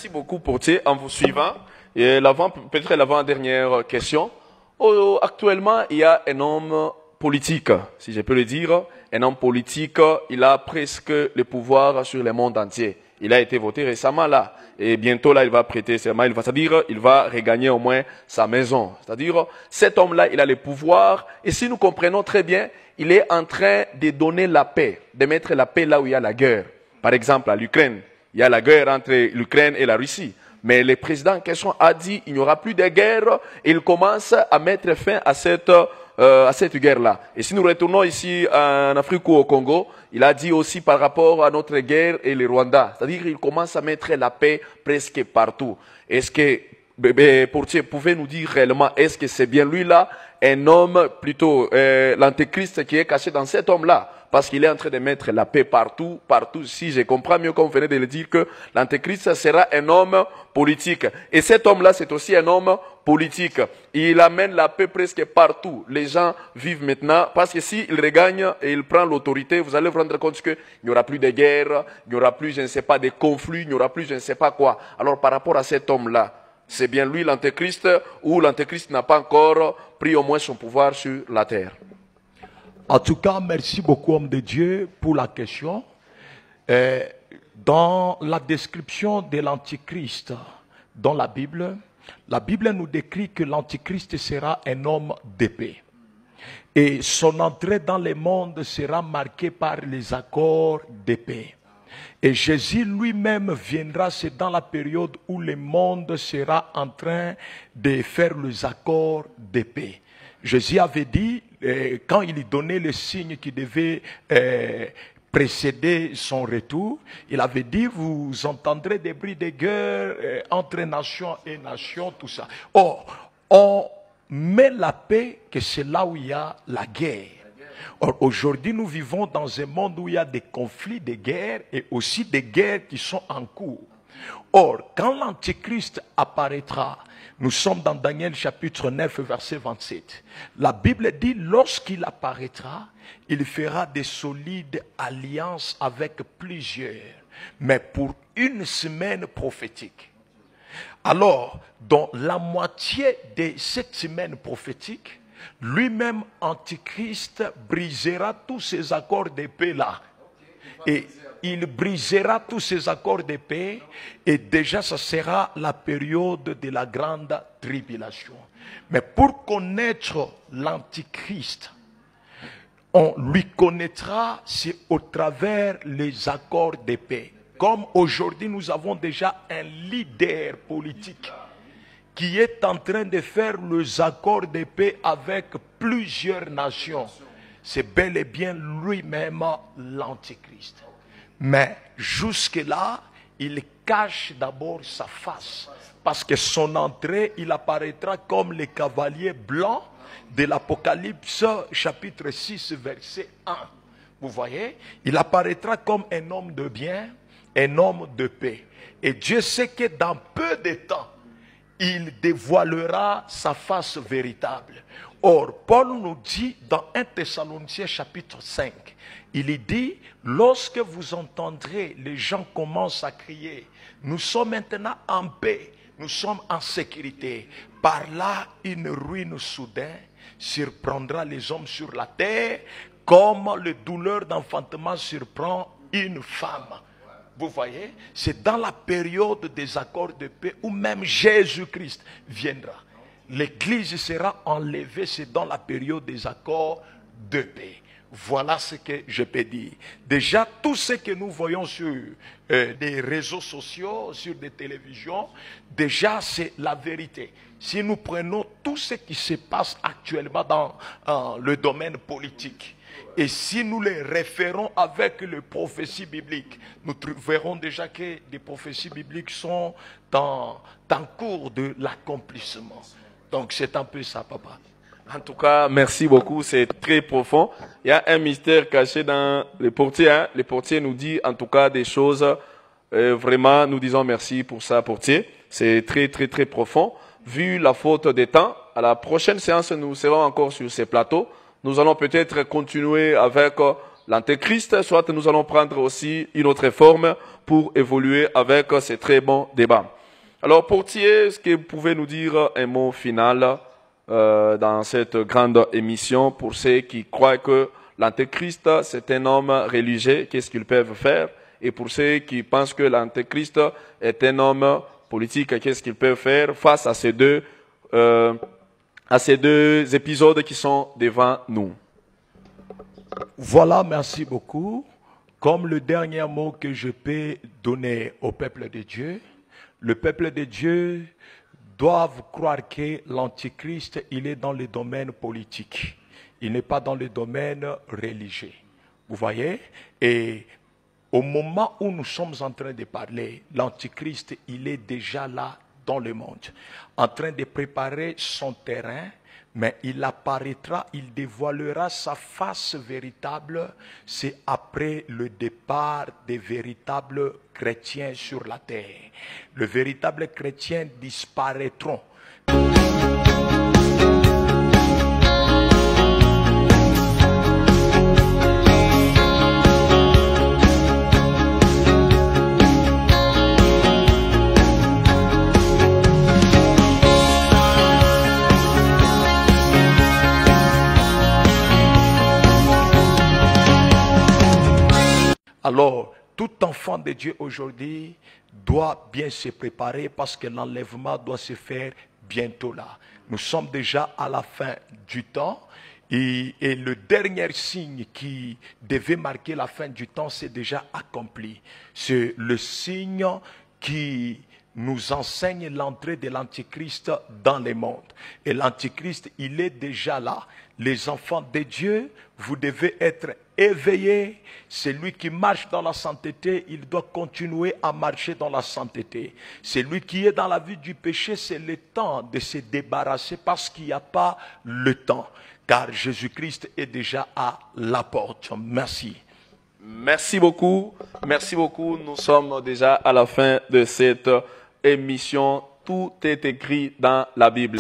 Merci beaucoup, Portier. En vous suivant, et peut-être l'avant-dernière question. Actuellement, il y a un homme politique, si je peux le dire. Un homme politique, il a presque le pouvoir sur le monde entier. Il a été voté récemment là. Et bientôt là, il va prêter serment. C'est-à-dire, il va regagner au moins sa maison. C'est-à-dire, cet homme-là, il a le pouvoir. Et si nous comprenons très bien, il est en train de donner la paix, de mettre la paix là où il y a la guerre. Par exemple, à l'Ukraine. Il y a la guerre entre l'Ukraine et la Russie. Mais le président en question a dit qu'il n'y aura plus de guerre et il commence à mettre fin à cette guerre-là. Et si nous retournons ici en Afrique ou au Congo, il a dit aussi par rapport à notre guerre et le Rwanda. C'est-à-dire qu'il commence à mettre la paix presque partout. Est-ce que, Portier, pouvez nous dire réellement, est-ce que c'est bien lui-là, un homme, plutôt l'antéchrist qui est caché dans cet homme-là? Parce qu'il est en train de mettre la paix partout, partout. Si je comprends mieux, comme vous venez de le dire, que l'antéchrist sera un homme politique. Et cet homme-là, c'est aussi un homme politique. Il amène la paix presque partout. Les gens vivent maintenant, parce que s'il regagne et il prend l'autorité, vous allez vous rendre compte qu'il n'y aura plus de guerre, il n'y aura plus, je ne sais pas, de conflits, il n'y aura plus, je ne sais pas quoi. Alors, par rapport à cet homme-là, c'est bien lui l'antéchrist, ou l'antéchrist n'a pas encore pris au moins son pouvoir sur la terre? En tout cas, merci beaucoup, homme de Dieu, pour la question. Dans la description de l'Antichrist dans la Bible nous décrit que l'Antichrist sera un homme d'épée. Et son entrée dans le monde sera marquée par les accords d'épée. Et Jésus lui-même viendra, c'est dans la période où le monde sera en train de faire les accords d'épée. Jésus avait dit, quand il donnait le signe qui devait précéder son retour, il avait dit, vous entendrez des bruits de guerre entre nation et nation, tout ça. Or, on met la paix que c'est là où il y a la guerre. Or, aujourd'hui, nous vivons dans un monde où il y a des conflits, des guerres et aussi des guerres qui sont en cours. Or, quand l'Antichrist apparaîtra, nous sommes dans Daniel chapitre 9, verset 27. La Bible dit, lorsqu'il apparaîtra, il fera des solides alliances avec plusieurs, mais pour une semaine prophétique. Alors, dans la moitié de cette semaine prophétique, lui-même, Antichrist, brisera tous ces accords de paix-là. Et il brisera tous ces accords de paix et déjà ce sera la période de la grande tribulation. Mais pour connaître l'Antichrist, on lui connaîtra, c'est au travers les accords de paix. Comme aujourd'hui nous avons déjà un leader politique qui est en train de faire les accords de paix avec plusieurs nations. C'est bel et bien lui-même l'Antichrist. Mais jusque-là, il cache d'abord sa face. Parce que son entrée, il apparaîtra comme le cavalier blanc de l'Apocalypse chapitre 6 verset 1. Vous voyez, il apparaîtra comme un homme de bien, un homme de paix. Et Dieu sait que dans peu de temps, il dévoilera sa face véritable. Or, Paul nous dit dans 1 Thessaloniciens chapitre 5, il dit, lorsque vous entendrez les gens commencent à crier, nous sommes maintenant en paix, nous sommes en sécurité. Par là, une ruine soudaine surprendra les hommes sur la terre, comme le douleur d'enfantement surprend une femme. Vous voyez, c'est dans la période des accords de paix où même Jésus-Christ viendra. L'Église sera enlevée, c'est dans la période des accords de paix. Voilà ce que je peux dire. Déjà, tout ce que nous voyons sur des réseaux sociaux, sur des télévisions, déjà c'est la vérité. Si nous prenons tout ce qui se passe actuellement dans le domaine politique, et si nous les référons avec les prophéties bibliques, nous verrons déjà que les prophéties bibliques sont en cours de l'accomplissement. Donc c'est un peu ça, papa. En tout cas, merci beaucoup, c'est très profond. Il y a un mystère caché dans les portiers. Hein. Les portiers nous disent en tout cas des choses, vraiment, nous disons merci pour ça, portier. C'est très, très, très profond. Vu la faute des temps, à la prochaine séance, nous serons encore sur ces plateaux. Nous allons peut-être continuer avec l'Antéchrist, soit nous allons prendre aussi une autre forme pour évoluer avec ces très bons débats. Alors, Portier, est-ce que vous pouvez nous dire un mot final dans cette grande émission pour ceux qui croient que l'Antéchrist, c'est un homme religieux, qu'est-ce qu'ils peuvent faire? Et pour ceux qui pensent que l'Antéchrist est un homme politique, qu'est-ce qu'ils peuvent faire face à ces deux épisodes qui sont devant nous? Voilà, merci beaucoup. Comme le dernier mot que je peux donner au peuple de Dieu, le peuple de Dieu doit croire que l'Antichrist, il est dans le domaine politique. Il n'est pas dans le domaine religieux. Vous voyez? Et au moment où nous sommes en train de parler, l'Antichrist, il est déjà là dans le monde, en train de préparer son terrain, mais il apparaîtra, il dévoilera sa face véritable, c'est après le départ des véritables chrétiens sur la terre. Les véritables chrétiens disparaîtront. Alors, tout enfant de Dieu aujourd'hui doit bien se préparer parce que l'enlèvement doit se faire bientôt là. Nous sommes déjà à la fin du temps et le dernier signe qui devait marquer la fin du temps, c'est déjà accompli. C'est le signe qui nous enseigne l'entrée de l'Antichrist dans le monde. Et l'Antichrist, il est déjà là. Les enfants de Dieu, vous devez être éveillés. Celui qui marche dans la sainteté, il doit continuer à marcher dans la sainteté. Celui qui est dans la vie du péché, c'est le temps de se débarrasser parce qu'il n'y a pas le temps. Car Jésus-Christ est déjà à la porte. Merci. Merci beaucoup. Merci beaucoup. Nous sommes déjà à la fin de cette émission. Tout est écrit dans la Bible.